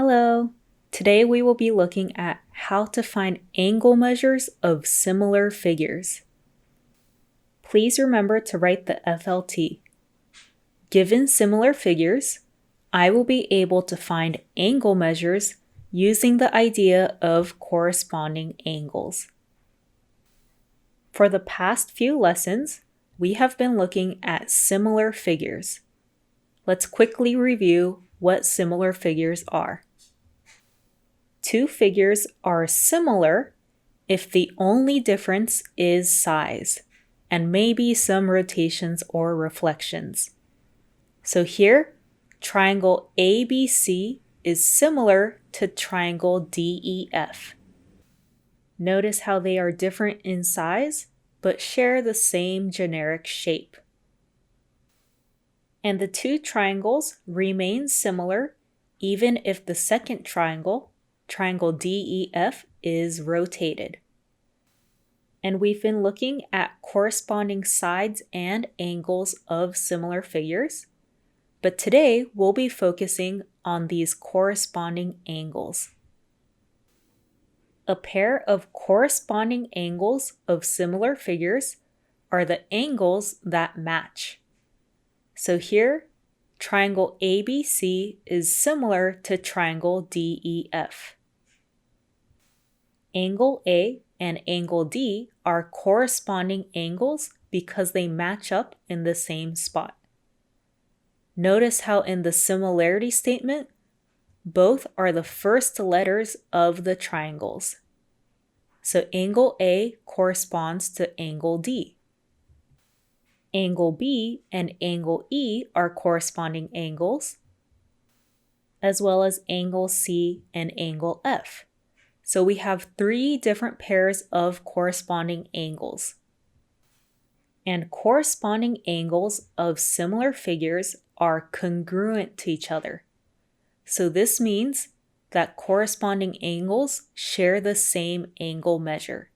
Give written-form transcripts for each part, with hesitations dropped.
Hello! Today we will be looking at how to find angle measures of similar figures. Please remember to write the FLT. Given similar figures, I will be able to find angle measures using the idea of corresponding angles. For the past few lessons, we have been looking at similar figures. Let's quickly review what similar figures are. Two figures are similar if the only difference is size, and maybe some rotations or reflections. So here, triangle ABC is similar to triangle DEF. Notice how they are different in size, but share the same generic shape. And the two triangles remain similar even if the second triangle, triangle DEF, is rotated. And we've been looking at corresponding sides and angles of similar figures, but today we'll be focusing on these corresponding angles. A pair of corresponding angles of similar figures are the angles that match. So here, triangle ABC is similar to triangle DEF. Angle A and angle D are corresponding angles because they match up in the same spot. Notice how in the similarity statement, both are the first letters of the triangles. So angle A corresponds to angle D. Angle B and angle E are corresponding angles, as well as angle C and angle F. So we have three different pairs of corresponding angles. And corresponding angles of similar figures are congruent to each other. So this means that corresponding angles share the same angle measure.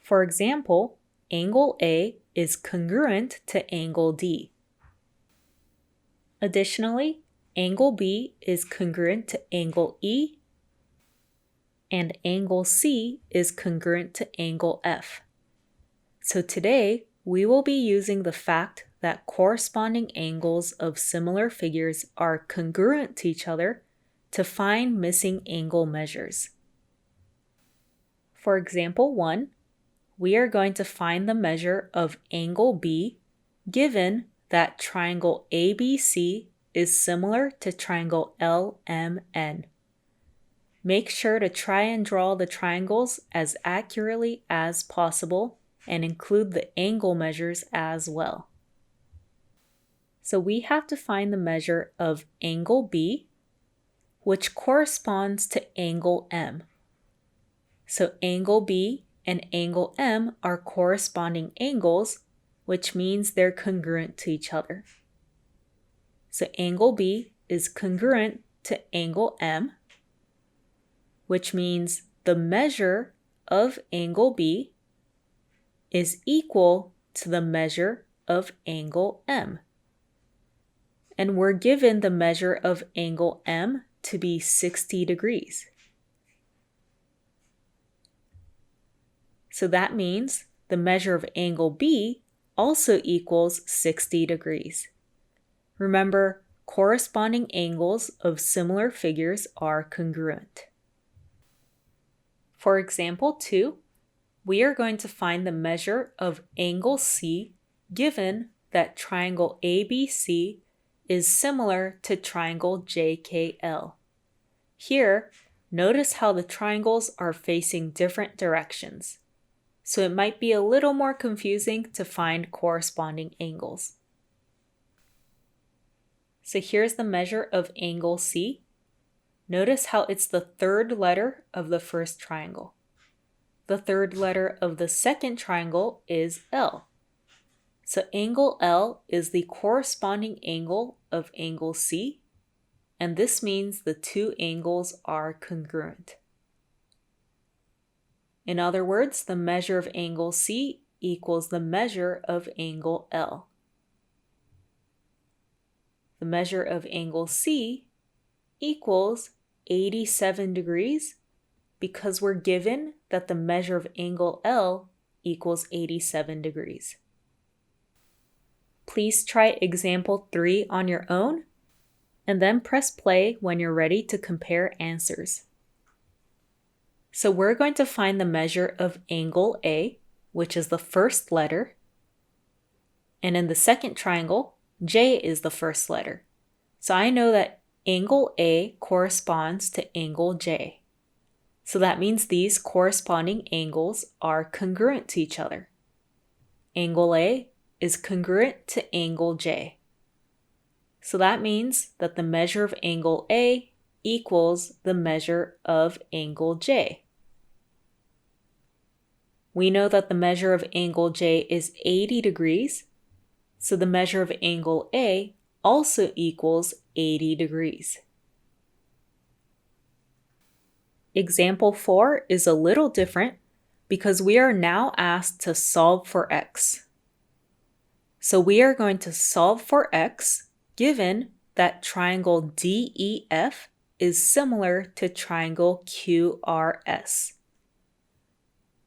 For example, angle A is congruent to angle D. Additionally, angle B is congruent to angle E, and angle C is congruent to angle F. So today, we will be using the fact that corresponding angles of similar figures are congruent to each other to find missing angle measures. For example 1, we are going to find the measure of angle B given that triangle ABC is similar to triangle LMN. Make sure to try and draw the triangles as accurately as possible and include the angle measures as well. So we have to find the measure of angle B, which corresponds to angle M. So angle B and angle M are corresponding angles, which means they're congruent to each other. So angle B is congruent to angle M, which means the measure of angle B is equal to the measure of angle M. And we're given the measure of angle M to be 60 degrees. So that means the measure of angle B also equals 60 degrees. Remember, corresponding angles of similar figures are congruent. For example 2, we are going to find the measure of angle C given that triangle ABC is similar to triangle JKL. Here, notice how the triangles are facing different directions, so it might be a little more confusing to find corresponding angles. So here's the measure of angle C. Notice how it's the third letter of the first triangle. The third letter of the second triangle is L. So angle L is the corresponding angle of angle C, and this means the two angles are congruent. In other words, the measure of angle C equals the measure of angle L. The measure of angle C equals 87 degrees because we're given that the measure of angle L equals 87 degrees. Please try example 3 on your own and then press play when you're ready to compare answers. So we're going to find the measure of angle A, which is the first letter. And in the second triangle, J is the first letter. So I know that angle A corresponds to angle J. So that means these corresponding angles are congruent to each other. Angle A is congruent to angle J. So that means that the measure of angle A equals the measure of angle J. We know that the measure of angle J is 80 degrees, so the measure of angle A also equals 80 degrees. Example 4 is a little different because we are now asked to solve for x. So we are going to solve for x given that triangle DEF is similar to triangle QRS.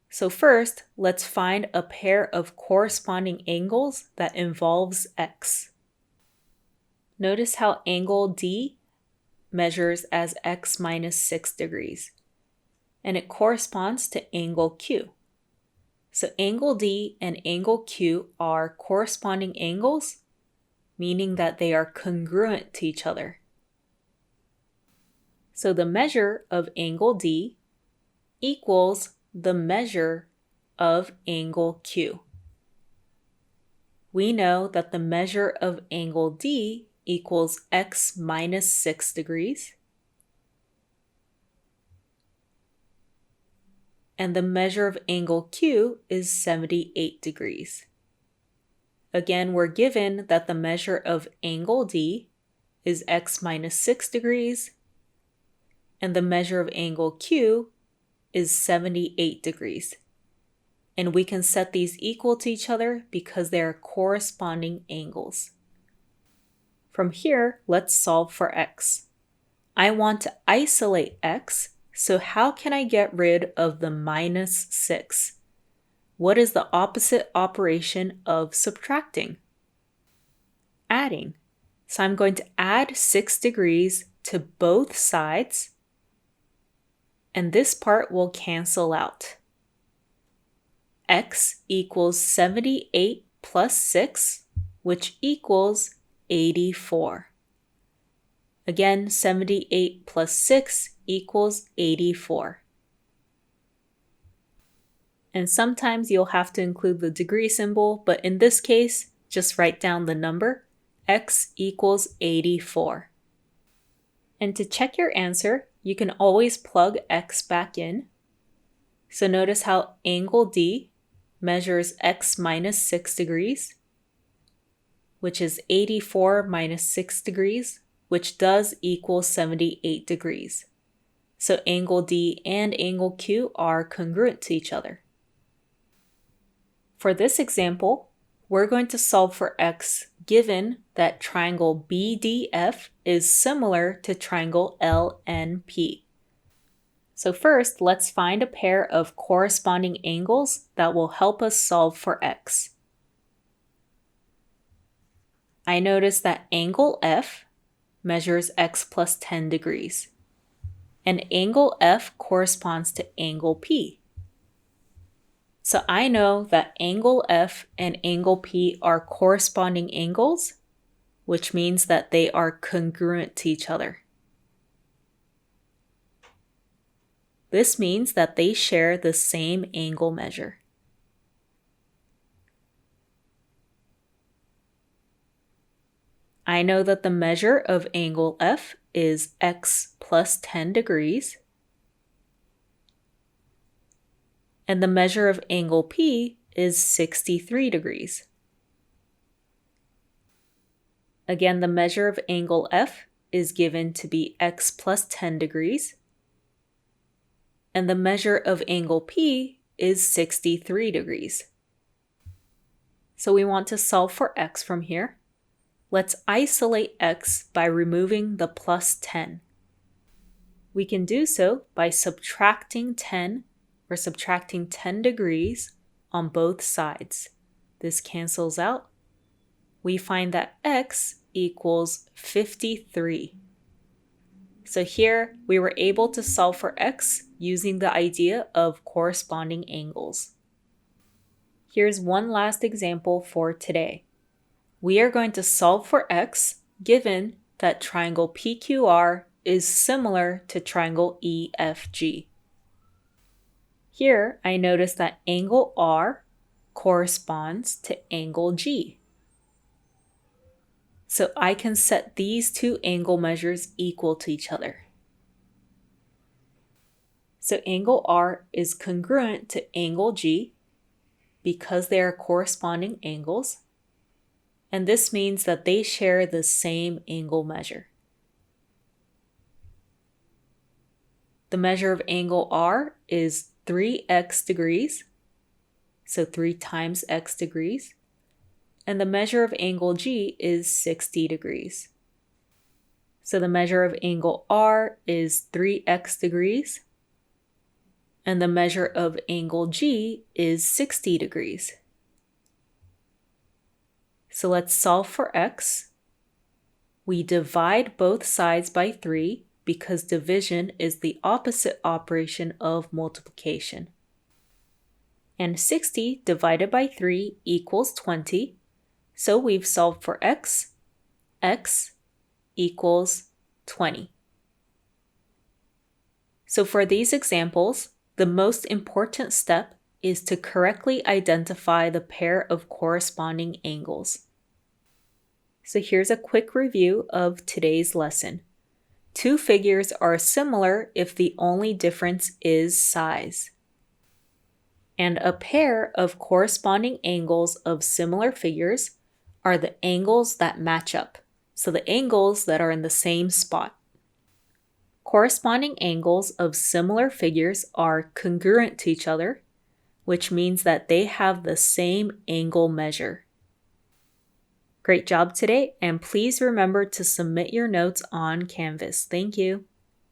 So first, let's find a pair of corresponding angles that involves x. Notice how angle D measures as x minus 6 degrees, and it corresponds to angle Q. So angle D and angle Q are corresponding angles, meaning that they are congruent to each other. So the measure of angle D equals the measure of angle Q. We know that the measure of angle D equals x minus 6 degrees, and the measure of angle Q is 78 degrees. Again, we're given that the measure of angle D is x minus 6 degrees, and the measure of angle Q is 78 degrees. And we can set these equal to each other because they are corresponding angles. From here, let's solve for x. I want to isolate x, so how can I get rid of the minus 6? What is the opposite operation of subtracting? Adding. So I'm going to add 6 degrees to both sides, and this part will cancel out. X equals 78 plus 6, which equals 84. Again, 78 plus 6 equals 84. And sometimes you'll have to include the degree symbol, but in this case, just write down the number. X equals 84. And to check your answer, you can always plug x back in. So notice how angle D measures x minus 6 degrees, which is 84 minus 6 degrees, which does equal 78 degrees. So angle D and angle Q are congruent to each other. For this example, we're going to solve for x given that triangle BDF is similar to triangle LNP. So first, let's find a pair of corresponding angles that will help us solve for x. I notice that angle F measures x plus 10 degrees, and angle F corresponds to angle P. So I know that angle F and angle P are corresponding angles, which means that they are congruent to each other. This means that they share the same angle measure. I know that the measure of angle F is x plus 10 degrees, and the measure of angle P is 63 degrees. Again, the measure of angle F is given to be x plus 10 degrees, and the measure of angle P is 63 degrees. So we want to solve for x from here. Let's isolate x by removing the plus 10. We can do so by subtracting 10 or subtracting 10 degrees on both sides. This cancels out. We find that x equals 53. So here we were able to solve for x using the idea of corresponding angles. Here's one last example for today. We are going to solve for x given that triangle PQR is similar to triangle EFG. Here I notice that angle R corresponds to angle G. So I can set these two angle measures equal to each other. So angle R is congruent to angle G because they are corresponding angles, and this means that they share the same angle measure. The measure of angle R is 3x degrees, so 3 times x degrees, and the measure of angle G is 60 degrees. So the measure of angle R is 3x degrees, and the measure of angle G is 60 degrees. So let's solve for x. We divide both sides by 3 because division is the opposite operation of multiplication. And 60 divided by 3 equals 20. So we've solved for x. X equals 20. So for these examples, the most important step is to correctly identify the pair of corresponding angles. So here's a quick review of today's lesson. Two figures are similar if the only difference is size. And a pair of corresponding angles of similar figures are the angles that match up, so the angles that are in the same spot. Corresponding angles of similar figures are congruent to each other, which means that they have the same angle measure. Great job today, and please remember to submit your notes on Canvas. Thank you.